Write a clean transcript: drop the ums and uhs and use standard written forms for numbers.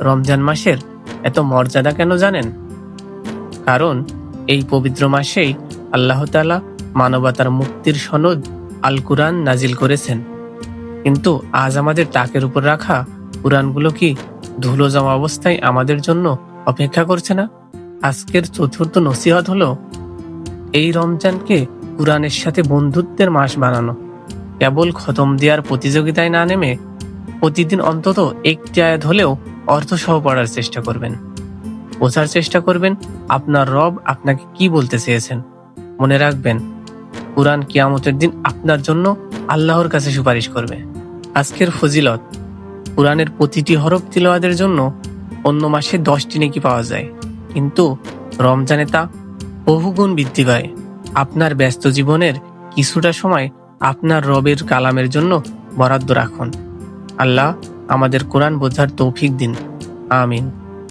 রমজান মাসের এত মর্যাদা কেন জানেন? কারণ এই পবিত্র মাসেই আল্লাহ তাআলা মানবতার মুক্তির সনদ আল কুরআন নাজিল করেছেন। কিন্তু আজ আমাদের তাকের উপর রাখা কুরআনগুলো কি ধুলো জমা অবস্থায় আমাদের জন্য অপেক্ষা করছে না? আজকের চতুর্থ নসিহত হলো এই রমজানকে কুরআনের সাথে বন্ধুত্বের মাস বানানো। কেবল খতম দেওয়ার প্রতিযোগিতায় না নেমে প্রতিদিন অন্তত একটি আয়াত হলেও অর্থসহ পড়ার চেষ্টা করবেন। বোঝার চেষ্টা করবেন আপনার রব আপনাকে কি বলতে চেয়েছেন। মনে রাখবেন, কুরআন কিয়ামতের দিন আপনার জন্য আল্লাহর কাছে সুপারিশ করবে। আজকের ফজিলত, কুরআনের প্রতিটি হরফ তিলাওয়াতের জন্য অন্য মাসে 10টি নেকি পাওয়া যায়, কিন্তু রমজানে তা বহুগুণ বৃদ্ধি পায়। আপনার ব্যস্ত জীবনের কিছুটা সময় আপনার রবের কালামের জন্য বরাদ্দ রাখুন। আল্লাহ আমাদের কোরআন বোঝার তৌফিক দিন। আমিন।